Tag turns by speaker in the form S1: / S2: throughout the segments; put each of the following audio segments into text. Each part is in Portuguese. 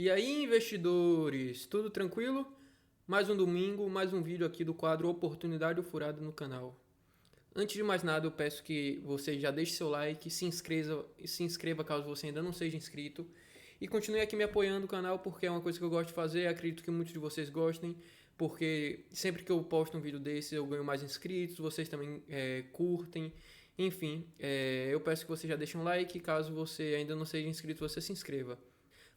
S1: E aí, investidores, tudo tranquilo? Mais um domingo, mais um vídeo aqui do quadro Oportunidade ou Furada no canal. Antes de mais nada, eu peço que você já deixe seu like, se inscreva caso você ainda não seja inscrito e continue aqui me apoiando no canal porque é uma coisa que eu gosto de fazer, acredito que muitos de vocês gostem, porque sempre que eu posto um vídeo desse eu ganho mais inscritos, vocês também curtem, enfim, eu peço que você já deixe um like, caso você ainda não seja inscrito, você se inscreva.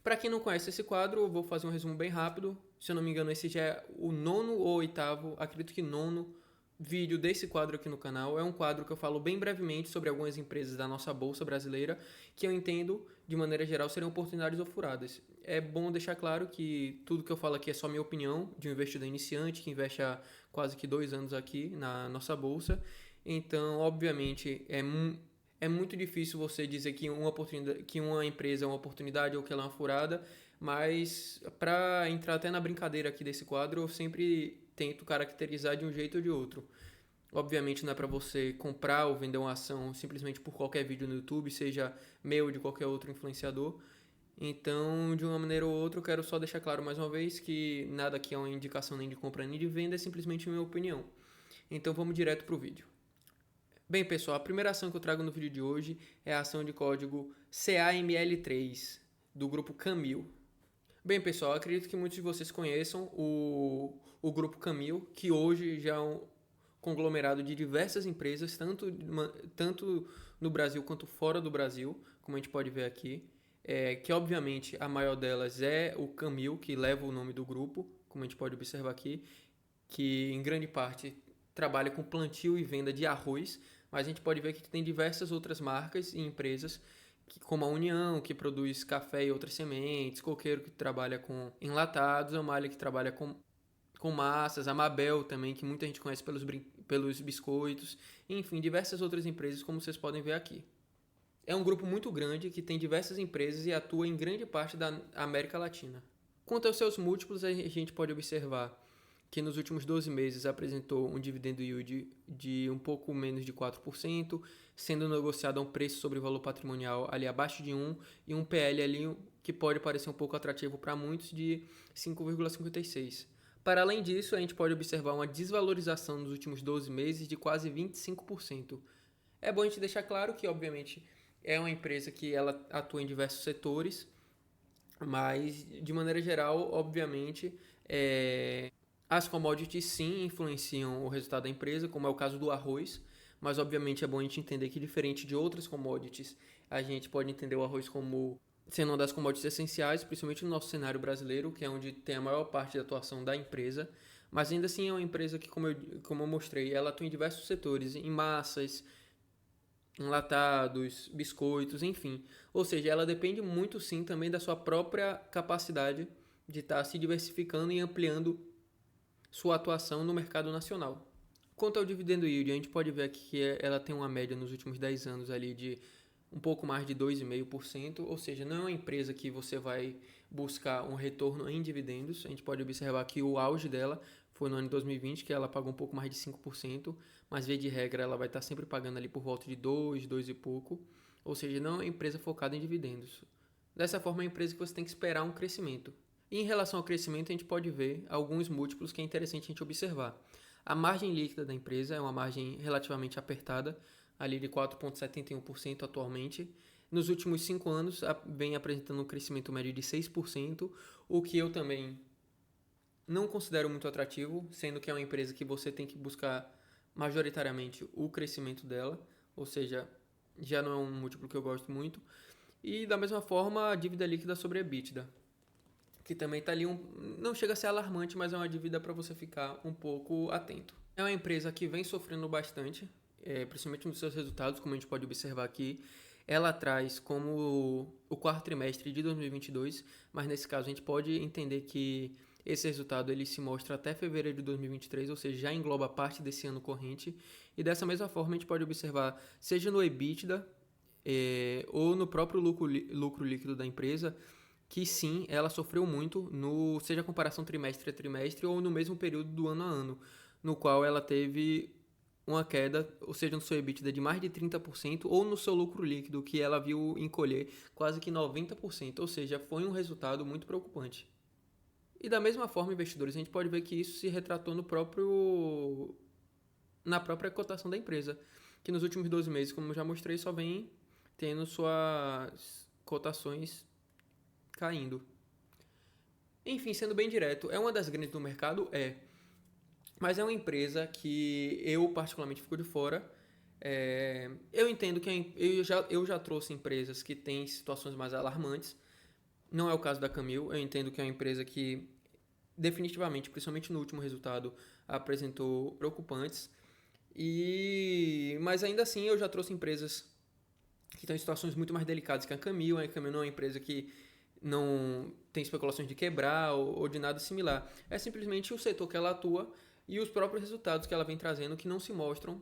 S1: Para quem não conhece esse quadro, eu vou fazer um resumo bem rápido. Se eu não me engano, esse já é o nono ou oitavo, acredito que nono vídeo desse quadro aqui no canal. É um quadro que eu falo bem brevemente sobre algumas empresas da nossa bolsa brasileira que eu entendo, de maneira geral, serem oportunidades ou furadas. É bom deixar claro que tudo que eu falo aqui é só minha opinião de um investidor iniciante que investe há quase que 2 anos aqui na nossa bolsa. Então, obviamente, é muito difícil você dizer que que uma empresa é uma oportunidade ou que ela é uma furada, mas para entrar até na brincadeira aqui desse quadro, eu sempre tento caracterizar de um jeito ou de outro. Obviamente não é para você comprar ou vender uma ação simplesmente por qualquer vídeo no YouTube, seja meu ou de qualquer outro influenciador. Então, de uma maneira ou outra, eu quero só deixar claro mais uma vez que nada aqui é uma indicação nem de compra nem de venda, é simplesmente minha opinião. Então vamos direto para o vídeo. Bem, pessoal, a primeira ação que eu trago no vídeo de hoje é a ação de código CAML3 do grupo Camil. Bem, pessoal, acredito que muitos de vocês conheçam o grupo Camil, que hoje já é um conglomerado de diversas empresas, tanto no Brasil quanto fora do Brasil, como a gente pode ver aqui. Que obviamente a maior delas é o Camil, que leva o nome do grupo, como a gente pode observar aqui, que em grande parte trabalha com plantio e venda de arroz, mas a gente pode ver que tem diversas outras marcas e empresas, como a União, que produz café e outras sementes, Coqueiro, que trabalha com enlatados, a Malha, que trabalha com massas, a Mabel também, que muita gente conhece pelos biscoitos, enfim, diversas outras empresas, como vocês podem ver aqui. É um grupo muito grande que tem diversas empresas e atua em grande parte da América Latina. Quanto aos seus múltiplos, a gente pode observar que nos últimos 12 meses apresentou um dividendo yield de um pouco menos de 4%, sendo negociado a um preço sobre valor patrimonial ali abaixo de 1 e um PL ali que pode parecer um pouco atrativo para muitos de 5,56. Para além disso, a gente pode observar uma desvalorização nos últimos 12 meses de quase 25%. É bom a gente deixar claro que, obviamente, é uma empresa que ela atua em diversos setores, mas, de maneira geral, obviamente, as commodities sim influenciam o resultado da empresa, como é o caso do arroz, mas obviamente é bom a gente entender que, diferente de outras commodities, a gente pode entender o arroz como sendo uma das commodities essenciais, principalmente no nosso cenário brasileiro, que é onde tem a maior parte da atuação da empresa, mas ainda assim é uma empresa que, como eu mostrei, ela atua em diversos setores, em massas, enlatados, biscoitos, enfim. Ou seja, ela depende muito sim também da sua própria capacidade de estar se diversificando e ampliando sua atuação no mercado nacional. Quanto ao dividendo yield, a gente pode ver aqui que ela tem uma média nos últimos 10 anos ali de um pouco mais de 2,5%, ou seja, não é uma empresa que você vai buscar um retorno em dividendos. A gente pode observar que o auge dela foi no ano de 2020, que ela pagou um pouco mais de 5%, mas via de regra ela vai estar sempre pagando ali por volta de 2, 2 e pouco, ou seja, não é uma empresa focada em dividendos. Dessa forma, é uma empresa que você tem que esperar um crescimento. E em relação ao crescimento, a gente pode ver alguns múltiplos que é interessante a gente observar. A margem líquida da empresa é uma margem relativamente apertada, ali de 4,71% atualmente. Nos últimos 5 anos, vem apresentando um crescimento médio de 6%, o que eu também não considero muito atrativo, sendo que é uma empresa que você tem que buscar majoritariamente o crescimento dela, ou seja, já não é um múltiplo que eu gosto muito. E da mesma forma, a dívida líquida sobre a EBITDA, que também está ali, não chega a ser alarmante, mas é uma dívida para você ficar um pouco atento. É uma empresa que vem sofrendo bastante, principalmente nos seus resultados, como a gente pode observar aqui. Ela traz como o quarto trimestre de 2022, mas nesse caso a gente pode entender que esse resultado ele se mostra até fevereiro de 2023, ou seja, já engloba parte desse ano corrente. E dessa mesma forma a gente pode observar, seja no EBITDA ou no próprio lucro líquido da empresa, que sim, ela sofreu muito, seja a comparação trimestre a trimestre ou no mesmo período do ano a ano, no qual ela teve uma queda, ou seja, no seu EBITDA de mais de 30%, ou no seu lucro líquido, que ela viu encolher quase que 90%, ou seja, foi um resultado muito preocupante. E da mesma forma, investidores, a gente pode ver que isso se retratou na própria cotação da empresa, que nos últimos 12 meses, como eu já mostrei, só vem tendo suas cotações caindo. Enfim, sendo bem direto, é uma das grandes do mercado? É. Mas é uma empresa que eu particularmente fico de fora. Eu entendo que eu já trouxe empresas que têm situações mais alarmantes. Não é o caso da Camil. Eu entendo que é uma empresa que definitivamente, principalmente no último resultado, apresentou preocupantes. Mas ainda assim eu já trouxe empresas que estão em situações muito mais delicadas que a Camil. A Camil não é uma empresa que não tem especulações de quebrar ou de nada similar. É simplesmente o setor que ela atua e os próprios resultados que ela vem trazendo que não se mostram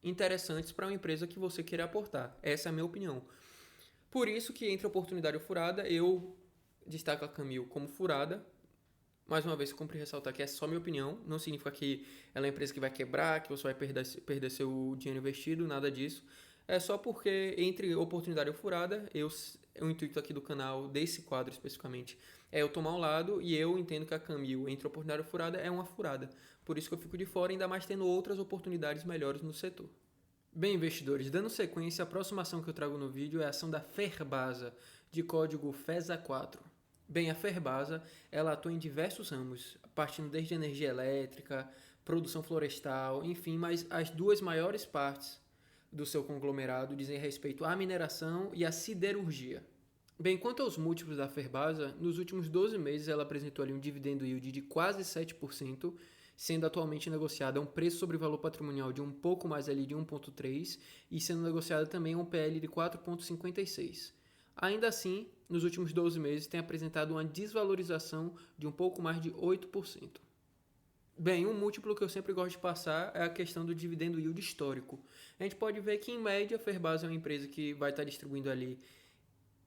S1: interessantes para uma empresa que você queira aportar. Essa é a minha opinião. Por isso que entre oportunidade ou furada, eu destaco a Camil como furada. Mais uma vez, eu cumpro ressaltar que é só minha opinião. Não significa que ela é uma empresa que vai quebrar, que você vai perder seu dinheiro investido, nada disso. É só porque entre oportunidade ou furada, o intuito aqui do canal, desse quadro especificamente, é eu tomar um lado e eu entendo que a Camil, entre oportunidade ou furada, é uma furada. Por isso que eu fico de fora, ainda mais tendo outras oportunidades melhores no setor. Bem, investidores, dando sequência, a próxima ação que eu trago no vídeo é a ação da Ferbasa, de código FESA4. Bem, a Ferbasa, ela atua em diversos ramos, partindo desde energia elétrica, produção florestal, enfim, mas as duas maiores partes do seu conglomerado dizem respeito à mineração e à siderurgia. Bem, quanto aos múltiplos da Ferbasa, nos últimos 12 meses ela apresentou ali um dividendo yield de quase 7%, sendo atualmente negociada a um preço sobre valor patrimonial de um pouco mais ali de 1,3 e sendo negociada também a um PL de 4,56. Ainda assim, nos últimos 12 meses tem apresentado uma desvalorização de um pouco mais de 8%. Bem, um múltiplo que eu sempre gosto de passar é a questão do dividendo yield histórico. A gente pode ver que, em média, a Ferbasa é uma empresa que vai estar distribuindo ali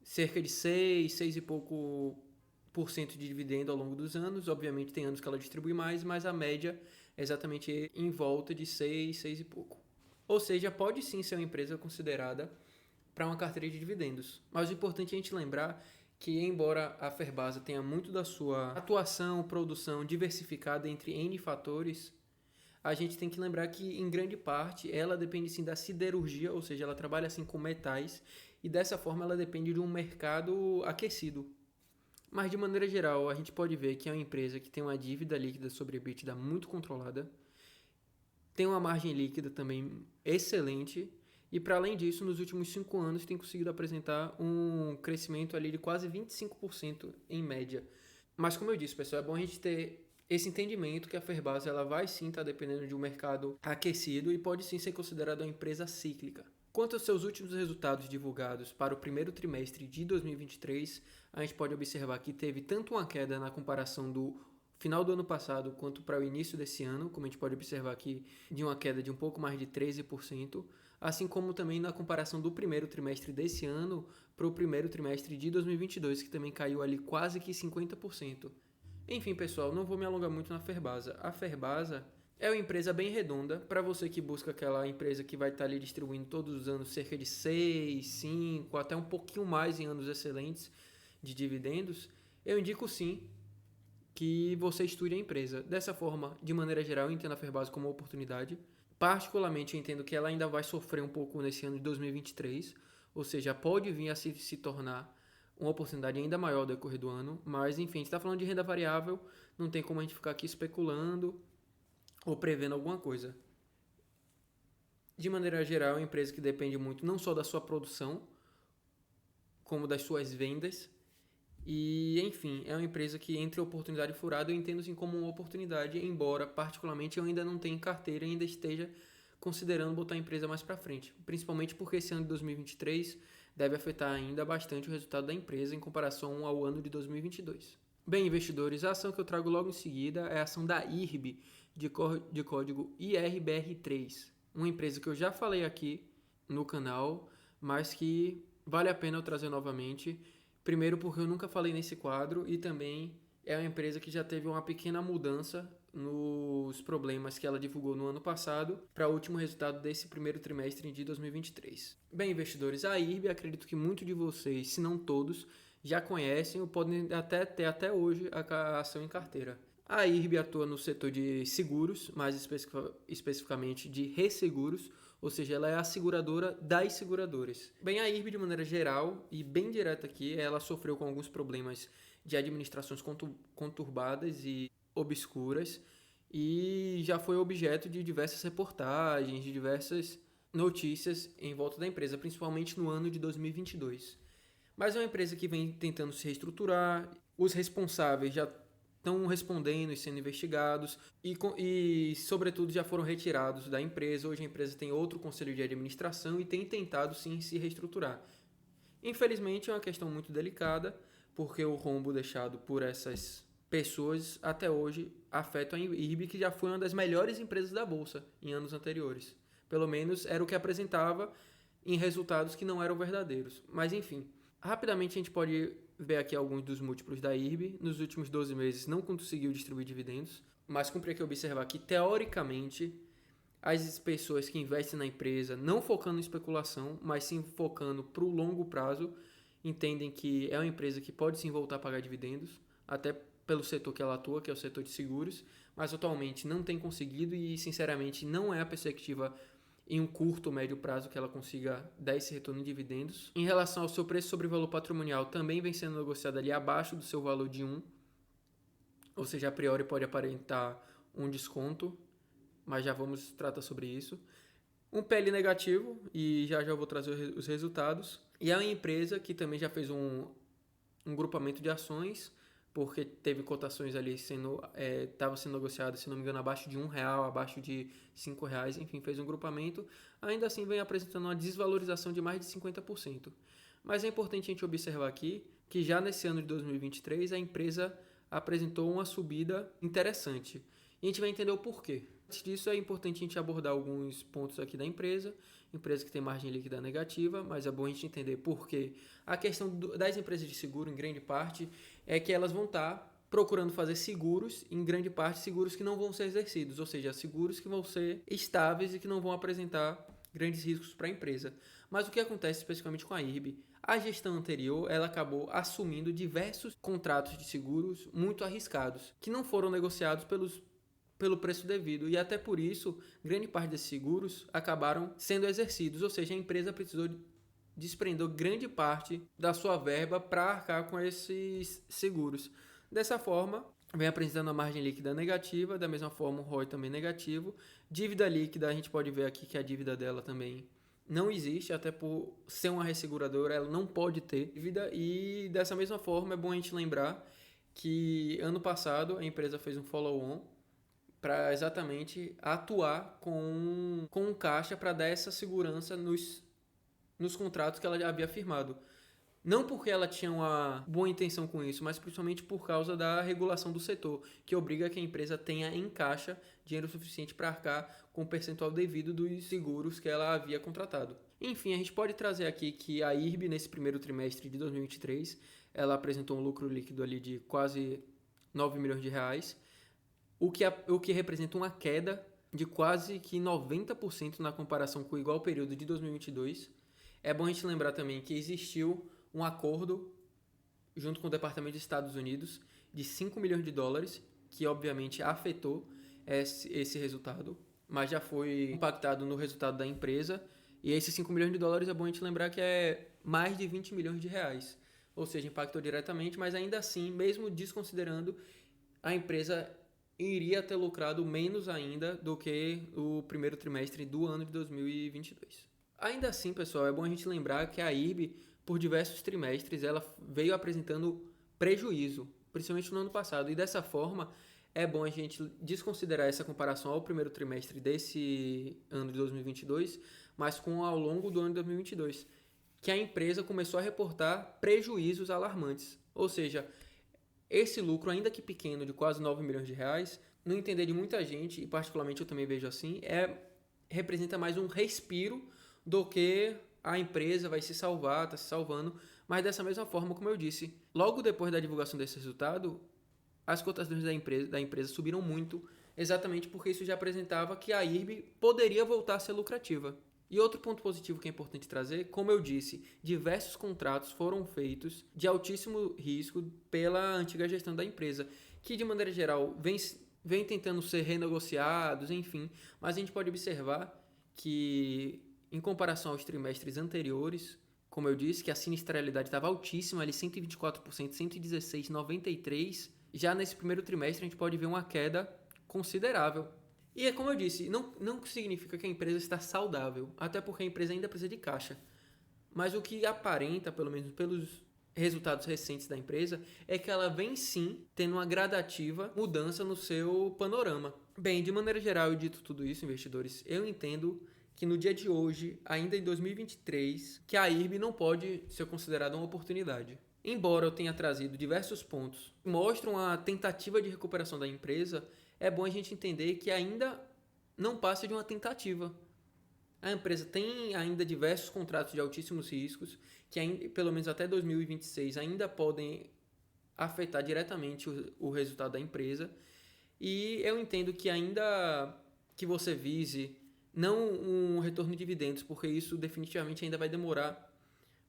S1: cerca de 6 e pouco por cento de dividendo ao longo dos anos. Obviamente tem anos que ela distribui mais, mas a média é exatamente em volta de 6 e pouco. Ou seja, pode sim ser uma empresa considerada para uma carteira de dividendos. Mas o importante é a gente lembrar que, embora a Ferbasa tenha muito da sua atuação, produção diversificada entre N fatores, a gente tem que lembrar que, em grande parte, ela depende sim da siderurgia, ou seja, ela trabalha assim com metais, e dessa forma ela depende de um mercado aquecido. Mas, de maneira geral, a gente pode ver que é uma empresa que tem uma dívida líquida sobre EBITDA muito controlada, tem uma margem líquida também excelente, e para além disso, nos últimos 5 anos tem conseguido apresentar um crescimento ali de quase 25% em média. Mas como eu disse, pessoal, é bom a gente ter esse entendimento que a Ferbasa ela vai sim estar dependendo de um mercado aquecido e pode sim ser considerada uma empresa cíclica. Quanto aos seus últimos resultados divulgados para o primeiro trimestre de 2023, a gente pode observar que teve tanto uma queda na comparação do final do ano passado quanto para o início desse ano, como a gente pode observar aqui, de uma queda de um pouco mais de 13%, assim como também na comparação do primeiro trimestre desse ano para o primeiro trimestre de 2022, que também caiu ali quase que 50%. Enfim, pessoal, não vou me alongar muito na Ferbasa. A Ferbasa é uma empresa bem redonda, para você que busca aquela empresa que vai estar ali distribuindo todos os anos cerca de 6, 5, até um pouquinho mais em anos excelentes de dividendos, eu indico sim que você estude a empresa. Dessa forma, de maneira geral, eu entendo a Ferbasa como uma oportunidade. Particularmente, eu entendo que ela ainda vai sofrer um pouco nesse ano de 2023, ou seja, pode vir a se tornar uma oportunidade ainda maior no decorrer do ano, mas enfim, a gente está falando de renda variável, não tem como a gente ficar aqui especulando ou prevendo alguma coisa. De maneira geral, é uma empresa que depende muito não só da sua produção, como das suas vendas. E, enfim, é uma empresa que, entre oportunidade e furada, eu entendo assim como uma oportunidade, embora, particularmente, eu ainda não tenha carteira e ainda esteja considerando botar a empresa mais para frente. Principalmente porque esse ano de 2023 deve afetar ainda bastante o resultado da empresa em comparação ao ano de 2022. Bem, investidores, a ação que eu trago logo em seguida é a ação da IRB, de código IRBR3. Uma empresa que eu já falei aqui no canal, mas que vale a pena eu trazer novamente. Primeiro porque eu nunca falei nesse quadro e também é uma empresa que já teve uma pequena mudança nos problemas que ela divulgou no ano passado para o último resultado desse primeiro trimestre de 2023. Bem, investidores, a IRB, acredito que muitos de vocês, se não todos, já conhecem ou podem até ter até hoje a ação em carteira. A IRB atua no setor de seguros, mais especificamente de resseguros, ou seja, ela é a seguradora das seguradoras. Bem, a IRB, de maneira geral e bem direta aqui, ela sofreu com alguns problemas de administrações conturbadas e obscuras e já foi objeto de diversas reportagens, de diversas notícias em volta da empresa, principalmente no ano de 2022. Mas é uma empresa que vem tentando se reestruturar, os responsáveis já estão respondendo e sendo investigados e, sobretudo, já foram retirados da empresa. Hoje a empresa tem outro conselho de administração e tem tentado, sim, se reestruturar. Infelizmente, é uma questão muito delicada, porque o rombo deixado por essas pessoas até hoje afeta a IRB, que já foi uma das melhores empresas da Bolsa em anos anteriores. Pelo menos era o que apresentava em resultados que não eram verdadeiros. Mas, enfim, rapidamente a gente pode ver aqui alguns dos múltiplos da IRB. Nos últimos 12 meses não conseguiu distribuir dividendos, mas cumpre aqui observar que, teoricamente, as pessoas que investem na empresa, não focando em especulação, mas sim focando para o longo prazo, entendem que é uma empresa que pode sim voltar a pagar dividendos, até pelo setor que ela atua, que é o setor de seguros, mas atualmente não tem conseguido e, sinceramente, não é a perspectiva em um curto ou médio prazo que ela consiga dar esse retorno em dividendos. Em relação ao seu preço sobre valor patrimonial, também vem sendo negociado ali abaixo do seu valor de 1, ou seja, a priori pode aparentar um desconto, mas já vamos tratar sobre isso. Um PL negativo, e já vou trazer os resultados. E é uma empresa que também já fez um grupamento de ações, porque teve cotações ali estava sendo negociadas, se não me engano, abaixo de R$1, abaixo de R$5, enfim, fez um grupamento. Ainda assim vem apresentando uma desvalorização de mais de 50%. Mas é importante a gente observar aqui que já nesse ano de 2023 a empresa apresentou uma subida interessante. E a gente vai entender o porquê. Antes disso, é importante a gente abordar alguns pontos aqui da empresa que tem margem líquida negativa, mas é bom a gente entender por quê. A questão das empresas de seguro, em grande parte, é que elas vão estar procurando fazer seguros, em grande parte seguros que não vão ser exercidos, ou seja, seguros que vão ser estáveis e que não vão apresentar grandes riscos para a empresa. Mas o que acontece especificamente com a IRB? A gestão anterior, ela acabou assumindo diversos contratos de seguros muito arriscados, que não foram negociados pelo preço devido, e até por isso, grande parte desses seguros acabaram sendo exercidos, ou seja, a empresa precisou desprender grande parte da sua verba para arcar com esses seguros. Dessa forma, vem apresentando a margem líquida negativa, da mesma forma o ROI também negativo. Dívida líquida, a gente pode ver aqui que a dívida dela também não existe, até por ser uma resseguradora, ela não pode ter dívida, e dessa mesma forma é bom a gente lembrar que ano passado a empresa fez um follow-on para exatamente atuar com um caixa para dar essa segurança nos contratos que ela já havia firmado. Não porque ela tinha uma boa intenção com isso, mas principalmente por causa da regulação do setor, que obriga que a empresa tenha em caixa dinheiro suficiente para arcar com o percentual devido dos seguros que ela havia contratado. Enfim, a gente pode trazer aqui que a IRB, nesse primeiro trimestre de 2023, ela apresentou um lucro líquido ali de quase 9 milhões de reais, o que representa uma queda de quase que 90% na comparação com o igual período de 2022. É bom a gente lembrar também que existiu um acordo junto com o Departamento de Estados Unidos de 5 milhões de dólares, que obviamente afetou esse resultado, mas já foi impactado no resultado da empresa. E esses 5 milhões de dólares é bom a gente lembrar que é mais de 20 milhões de reais. Ou seja, impactou diretamente, mas ainda assim, mesmo desconsiderando, a empresa iria ter lucrado menos ainda do que o primeiro trimestre do ano de 2022. Ainda assim, pessoal, é bom a gente lembrar que a IRB, por diversos trimestres, ela veio apresentando prejuízo, principalmente no ano passado. E dessa forma, é bom a gente desconsiderar essa comparação ao primeiro trimestre desse ano de 2022, mas com ao longo do ano de 2022, que a empresa começou a reportar prejuízos alarmantes. Ou seja, esse lucro, ainda que pequeno, de quase 9 milhões de reais, no entender de muita gente, e particularmente eu também vejo assim, representa mais um respiro do que a empresa vai se salvar, está se salvando. Mas dessa mesma forma, como eu disse, logo depois da divulgação desse resultado, as cotações da empresa subiram muito, exatamente porque isso já apresentava que a IRB poderia voltar a ser lucrativa. E outro ponto positivo que é importante trazer, como eu disse, diversos contratos foram feitos de altíssimo risco pela antiga gestão da empresa, que de maneira geral vem tentando ser renegociados, enfim, mas a gente pode observar que em comparação aos trimestres anteriores, como eu disse, que a sinistralidade estava altíssima, ali 124%, 116%, 93%, já nesse primeiro trimestre a gente pode ver uma queda considerável. E é como eu disse, não significa que a empresa está saudável, até porque a empresa ainda precisa de caixa. Mas o que aparenta, pelo menos pelos resultados recentes da empresa, é que ela vem sim tendo uma gradativa mudança no seu panorama. Bem, de maneira geral, eu dito tudo isso, investidores, eu entendo que no dia de hoje, ainda em 2023, que a IRB não pode ser considerada uma oportunidade. Embora eu tenha trazido diversos pontos que mostram a tentativa de recuperação da empresa, é bom a gente entender que ainda não passa de uma tentativa. A empresa tem ainda diversos contratos de altíssimos riscos, que ainda, pelo menos até 2026 ainda podem afetar diretamente o resultado da empresa. E eu entendo que ainda que você vise não um retorno de dividendos, porque isso definitivamente ainda vai demorar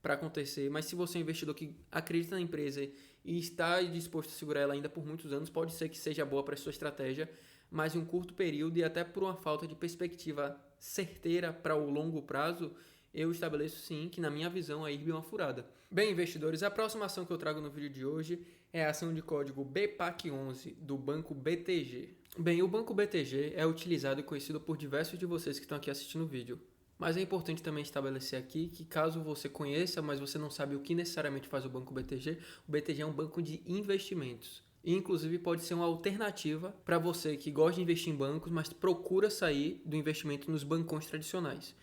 S1: para acontecer, mas se você é um investidor que acredita na empresa e está disposto a segurar ela ainda por muitos anos, pode ser que seja boa para a sua estratégia, mas em um curto período e até por uma falta de perspectiva certeira para o longo prazo, eu estabeleço sim que, na minha visão, a IRB é uma furada. Bem, investidores, a próxima ação que eu trago no vídeo de hoje é a ação de código BPAC11 do Banco BTG. Bem, o Banco BTG é utilizado e conhecido por diversos de vocês que estão aqui assistindo o vídeo. Mas é importante também estabelecer aqui que caso você conheça, mas você não sabe o que necessariamente faz o Banco BTG, o BTG é um banco de investimentos. E, inclusive, pode ser uma alternativa para você que gosta de investir em bancos, mas procura sair do investimento nos bancões tradicionais.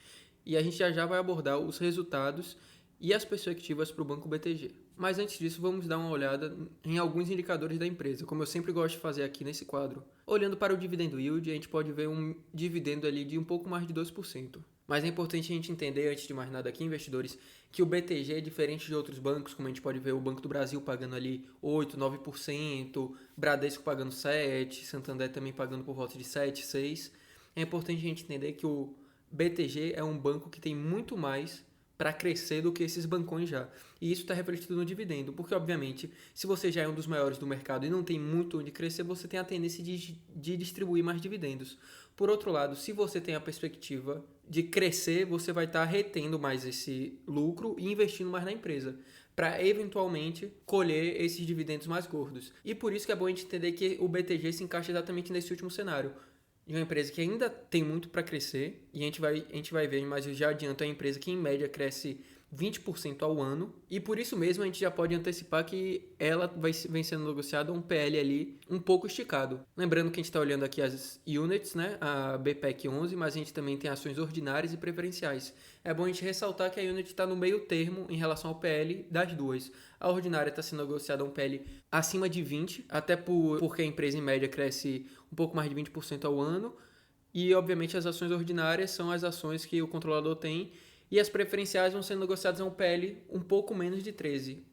S1: E a gente já vai abordar os resultados e as perspectivas para o Banco BTG. Mas antes disso, vamos dar uma olhada em alguns indicadores da empresa, como eu sempre gosto de fazer aqui nesse quadro. Olhando para o dividendo yield, a gente pode ver um dividendo ali de um pouco mais de 2%. Mas é importante a gente entender, antes de mais nada aqui, investidores, que o BTG é diferente de outros bancos, como a gente pode ver o Banco do Brasil pagando ali 8%, 9%, Bradesco pagando 7%, Santander também pagando por volta de 7%, 6%. É importante a gente entender que o BTG é um banco que tem muito mais para crescer do que esses bancões já. E isso está refletido no dividendo, porque obviamente, se você já é um dos maiores do mercado e não tem muito onde crescer, você tem a tendência de distribuir mais dividendos. Por outro lado, se você tem a perspectiva de crescer, você vai estar retendo mais esse lucro e investindo mais na empresa, para eventualmente colher esses dividendos mais gordos. E por isso que é bom a gente entender que o BTG se encaixa exatamente nesse último cenário. De uma empresa que ainda tem muito para crescer, e a gente vai ver, mas eu já adianto, é uma empresa que em média cresce 20% ao ano, e por isso mesmo a gente já pode antecipar que ela vem sendo negociada um PL ali um pouco esticado. Lembrando que a gente está olhando aqui as units, né, a BPEC 11, mas a gente também tem ações ordinárias e preferenciais. É bom a gente ressaltar que a unit está no meio termo em relação ao PL das duas. A ordinária está sendo negociada a um PL acima de 20, até porque a empresa em média cresce um pouco mais de 20% ao ano, e obviamente as ações ordinárias são as ações que o controlador tem, e as preferenciais vão sendo negociadas a um PL um pouco menos de 13.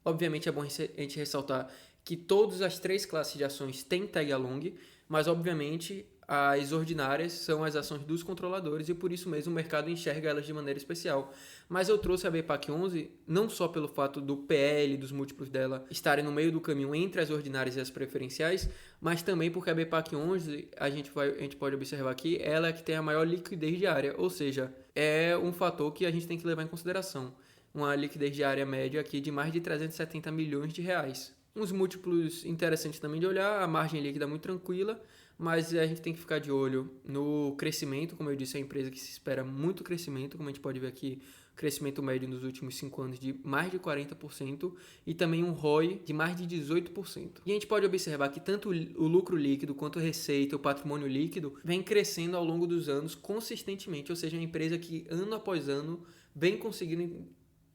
S1: Obviamente é bom a gente ressaltar que todas as três classes de ações têm tag along, mas obviamente as ordinárias são as ações dos controladores e por isso mesmo o mercado enxerga elas de maneira especial. Mas eu trouxe a BPAC 11 não só pelo fato do PL, dos múltiplos dela estarem no meio do caminho entre as ordinárias e as preferenciais, mas também porque a BPAC 11, a gente pode observar aqui, ela é que tem a maior liquidez diária, ou seja, é um fator que a gente tem que levar em consideração. Uma liquidez diária média aqui de mais de 370 milhões de reais. Uns múltiplos interessantes também de olhar, a margem líquida é muito tranquila, mas a gente tem que ficar de olho no crescimento, como eu disse, é uma empresa que se espera muito crescimento, como a gente pode ver aqui, crescimento médio nos últimos 5 anos de mais de 40% e também um ROI de mais de 18%. E a gente pode observar que tanto o lucro líquido quanto a receita, o patrimônio líquido, vem crescendo ao longo dos anos consistentemente, ou seja, é uma empresa que ano após ano vem conseguindo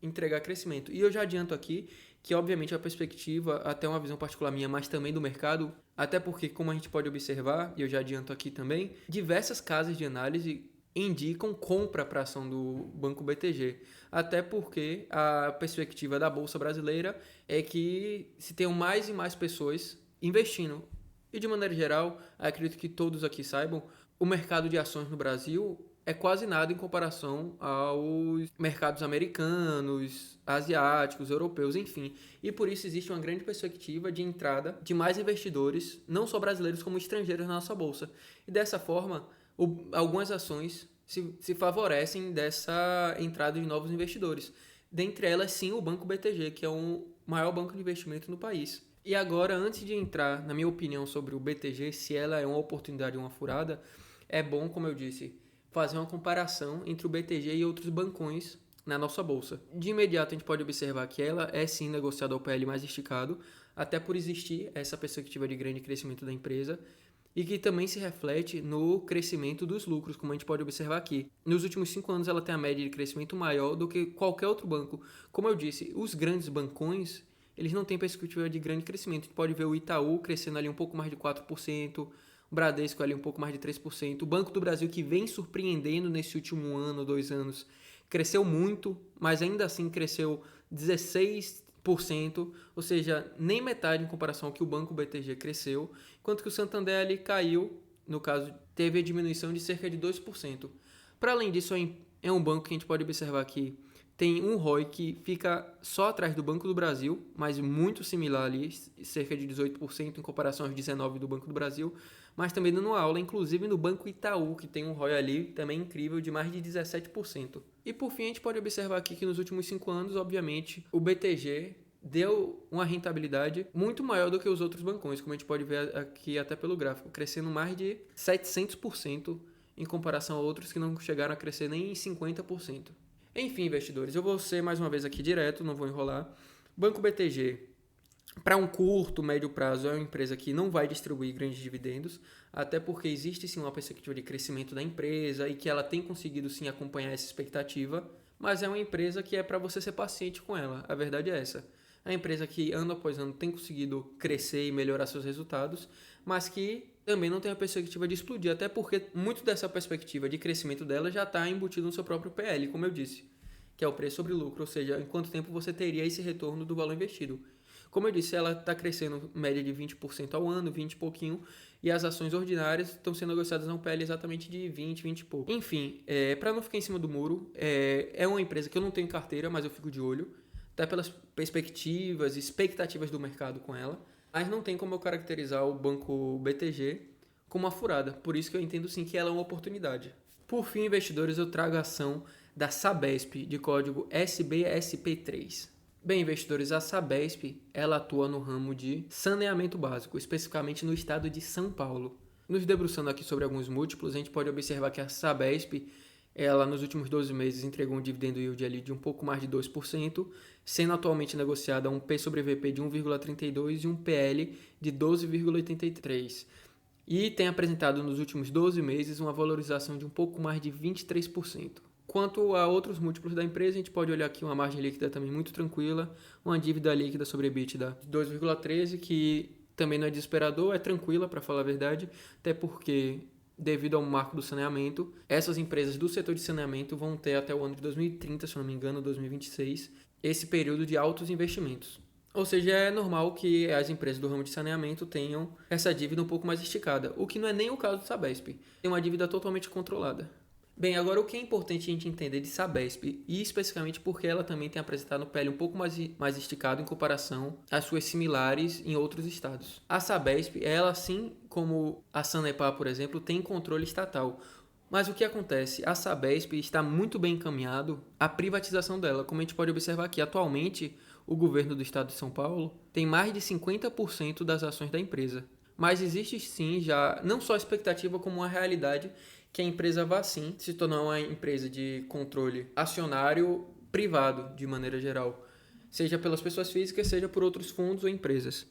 S1: entregar crescimento. E eu já adianto aqui que, obviamente, a perspectiva, até uma visão particular minha, mas também do mercado, até porque, como a gente pode observar, e eu já adianto aqui também, diversas casas de análise indicam compra para a ação do Banco BTG. Até porque a perspectiva da Bolsa Brasileira é que se tenham mais e mais pessoas investindo. E de maneira geral, acredito que todos aqui saibam, o mercado de ações no Brasil é quase nada em comparação aos mercados americanos, asiáticos, europeus, enfim. E por isso existe uma grande perspectiva de entrada de mais investidores, não só brasileiros como estrangeiros na nossa bolsa. E dessa forma, algumas ações se favorecem dessa entrada de novos investidores. Dentre elas, sim, o Banco BTG, que é o maior banco de investimento no país. E agora, antes de entrar, na minha opinião, sobre o BTG, se ela é uma oportunidade ou uma furada, é bom, como eu disse, fazer uma comparação entre o BTG e outros bancões na nossa bolsa. De imediato, a gente pode observar que ela é sim negociada ao PL mais esticado, até por existir essa perspectiva de grande crescimento da empresa, e que também se reflete no crescimento dos lucros, como a gente pode observar aqui. Nos últimos 5 anos, ela tem a média de crescimento maior do que qualquer outro banco. Como eu disse, os grandes bancões, eles não têm perspectiva de grande crescimento. A gente pode ver o Itaú crescendo ali um pouco mais de 4%, o Bradesco ali um pouco mais de 3%, o Banco do Brasil, que vem surpreendendo nesse último ano, 2 anos, cresceu muito, mas ainda assim cresceu 16%, ou seja, nem metade em comparação ao que o Banco BTG cresceu, enquanto que o Santander ali caiu, no caso, teve a diminuição de cerca de 2%. Para além disso, é um banco que a gente pode observar que tem um ROI que fica só atrás do Banco do Brasil, mas muito similar ali, cerca de 18% em comparação aos 19% do Banco do Brasil, mas também dando aula, inclusive no Banco Itaú, que tem um ROI ali também incrível de mais de 17%. E por fim, a gente pode observar aqui que nos últimos 5 anos, obviamente, o BTG deu uma rentabilidade muito maior do que os outros bancões, como a gente pode ver aqui até pelo gráfico, crescendo mais de 700% em comparação a outros que não chegaram a crescer nem em 50%. Enfim, investidores, eu vou ser mais uma vez aqui direto, não vou enrolar. Banco BTG, para um curto, médio prazo, é uma empresa que não vai distribuir grandes dividendos, até porque existe sim uma perspectiva de crescimento da empresa e que ela tem conseguido sim acompanhar essa expectativa, mas é uma empresa que é para você ser paciente com ela, a verdade é essa. É uma empresa que ano após ano tem conseguido crescer e melhorar seus resultados, mas que também não tem a perspectiva de explodir, até porque muito dessa perspectiva de crescimento dela já está embutido no seu próprio PL, como eu disse, que é o preço sobre lucro, ou seja, em quanto tempo você teria esse retorno do valor investido. Como eu disse, ela está crescendo média de 20% ao ano, 20 e pouquinho, e as ações ordinárias estão sendo negociadas a um PL exatamente de 20, 20 e pouco. Enfim, para não ficar em cima do muro, é uma empresa que eu não tenho carteira, mas eu fico de olho, até pelas perspectivas e expectativas do mercado com ela, mas não tem como eu caracterizar o banco BTG como uma furada, por isso que eu entendo sim que ela é uma oportunidade. Por fim, investidores, eu trago a ação da Sabesp, de código SBSP3. Bem, investidores, a Sabesp, ela atua no ramo de saneamento básico, especificamente no estado de São Paulo. Nos debruçando aqui sobre alguns múltiplos, a gente pode observar que a Sabesp, ela nos últimos 12 meses entregou um dividendo yield ali de um pouco mais de 2%, sendo atualmente negociada a um P sobre VP de 1,32 e um PL de 12,83. E tem apresentado nos últimos 12 meses uma valorização de um pouco mais de 23%. Quanto a outros múltiplos da empresa, a gente pode olhar aqui uma margem líquida também muito tranquila, uma dívida líquida sobre EBITDA de 2,13, que também não é desesperador, é tranquila para falar a verdade, até porque devido ao marco do saneamento, essas empresas do setor de saneamento vão ter até o ano de 2030, se não me engano, 2026, esse período de altos investimentos. Ou seja, é normal que as empresas do ramo de saneamento tenham essa dívida um pouco mais esticada, o que não é nem o caso do Sabesp, tem uma dívida totalmente controlada. Bem, agora o que é importante a gente entender de Sabesp, e especificamente porque ela também tem apresentado um PL um pouco mais esticado em comparação às suas similares em outros estados. A Sabesp, ela assim como a Sanepar, por exemplo, tem controle estatal. Mas o que acontece? A Sabesp está muito bem encaminhado à privatização dela. Como a gente pode observar aqui, atualmente o governo do estado de São Paulo tem mais de 50% das ações da empresa. Mas existe sim já não só a expectativa como uma realidade que a empresa vá sim se tornar uma empresa de controle acionário privado, de maneira geral, seja pelas pessoas físicas, seja por outros fundos ou empresas.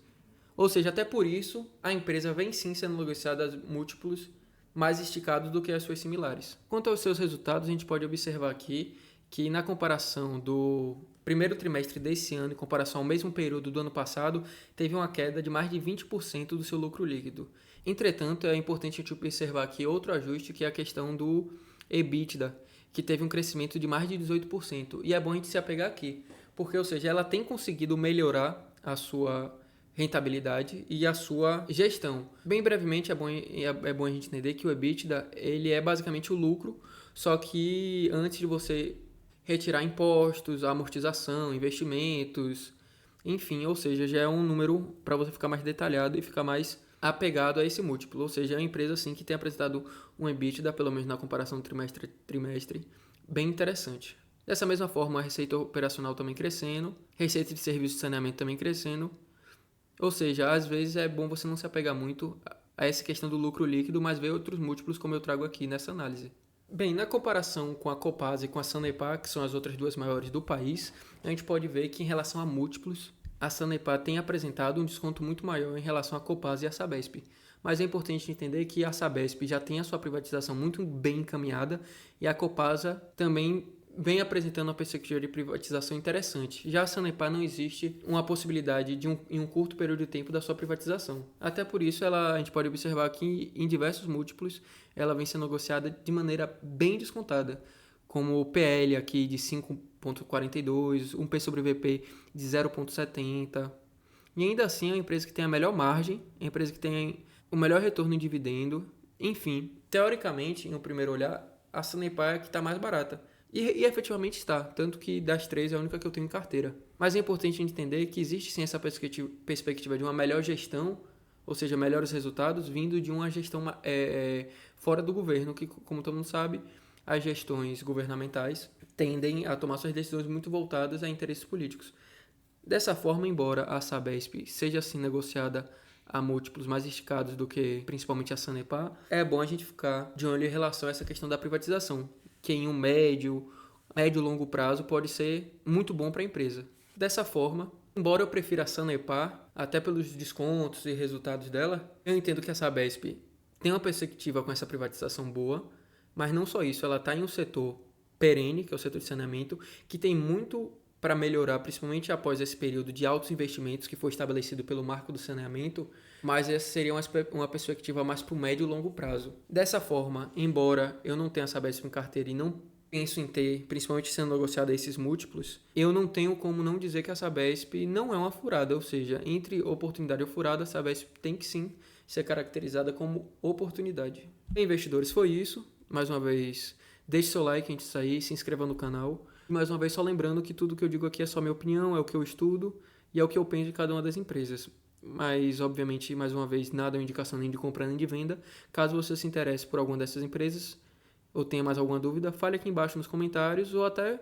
S1: Ou seja, até por isso, a empresa vem sim sendo negociada a múltiplos mais esticados do que as suas similares. Quanto aos seus resultados, a gente pode observar aqui que na comparação do primeiro trimestre desse ano em comparação ao mesmo período do ano passado, teve uma queda de mais de 20% do seu lucro líquido. Entretanto, é importante a gente observar aqui outro ajuste, que é a questão do EBITDA, que teve um crescimento de mais de 18%. E é bom a gente se apegar aqui, porque, ou seja, ela tem conseguido melhorar a sua rentabilidade e a sua gestão. Bem brevemente, é bom a gente entender que o EBITDA ele é basicamente o lucro, só que antes de você retirar impostos, amortização, investimentos, enfim, ou seja, já é um número para você ficar mais detalhado e ficar mais apegado a esse múltiplo, ou seja, é uma empresa assim que tem apresentado um EBITDA, pelo menos na comparação trimestre, bem interessante. Dessa mesma forma, a receita operacional também crescendo, receita de serviço de saneamento também crescendo, ou seja, às vezes é bom você não se apegar muito a essa questão do lucro líquido, mas ver outros múltiplos como eu trago aqui nessa análise. Bem, na comparação com a Copasa e com a Sanepar, que são as outras duas maiores do país, a gente pode ver que em relação a múltiplos, a Sanepar tem apresentado um desconto muito maior em relação à Copasa e à Sabesp. Mas é importante entender que a Sabesp já tem a sua privatização muito bem encaminhada e a Copasa também vem apresentando uma perspectiva de privatização interessante. Já a Sanepar não existe uma possibilidade em um curto período de tempo da sua privatização. Até por isso, a gente pode observar que em diversos múltiplos ela vem sendo negociada de maneira bem descontada, como o PL aqui de 5,42, um P sobre VP de 0,70. E ainda assim é uma empresa que tem a melhor margem, é uma empresa que tem o melhor retorno em dividendo. Enfim, teoricamente, em um primeiro olhar, a Sanepar é a que está mais barata. E efetivamente está, tanto que das três é a única que eu tenho em carteira. Mas é importante entender que existe sim essa perspectiva de uma melhor gestão, ou seja, melhores resultados, vindo de uma gestão fora do governo, que, como todo mundo sabe, as gestões governamentais tendem a tomar suas decisões muito voltadas a interesses políticos. Dessa forma, embora a Sabesp seja assim negociada a múltiplos mais esticados do que principalmente a Sanepar, é bom a gente ficar de olho em relação a essa questão da privatização, que em um médio e longo prazo pode ser muito bom para a empresa. Dessa forma, embora eu prefira a Sanepar, até pelos descontos e resultados dela, eu entendo que a Sabesp tem uma perspectiva com essa privatização boa, mas não só isso, ela está em um setor perene, que é o setor de saneamento, que tem muito para melhorar, principalmente após esse período de altos investimentos que foi estabelecido pelo Marco do Saneamento, mas essa seria uma perspectiva mais para o médio e longo prazo. Dessa forma, embora eu não tenha a Sabesp em carteira e não penso em ter, principalmente sendo negociado a esses múltiplos, eu não tenho como não dizer que a Sabesp não é uma furada, ou seja, entre oportunidade e furada, a Sabesp tem que sim ser caracterizada como oportunidade. Bem, investidores, foi isso. Mais uma vez, deixe seu like antes de sair, se inscreva no canal. Mais uma vez, só lembrando que tudo que eu digo aqui é só minha opinião, é o que eu estudo e é o que eu penso de cada uma das empresas. Mas, obviamente, mais uma vez, nada é uma indicação nem de compra nem de venda. Caso você se interesse por alguma dessas empresas ou tenha mais alguma dúvida, fale aqui embaixo nos comentários ou até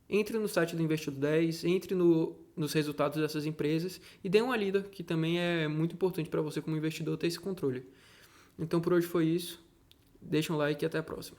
S1: entre no site do Investido 10, entre nos resultados dessas empresas e dê uma lida, que também é muito importante para você como investidor ter esse controle. Então, por hoje foi isso. Deixa um like e até a próxima.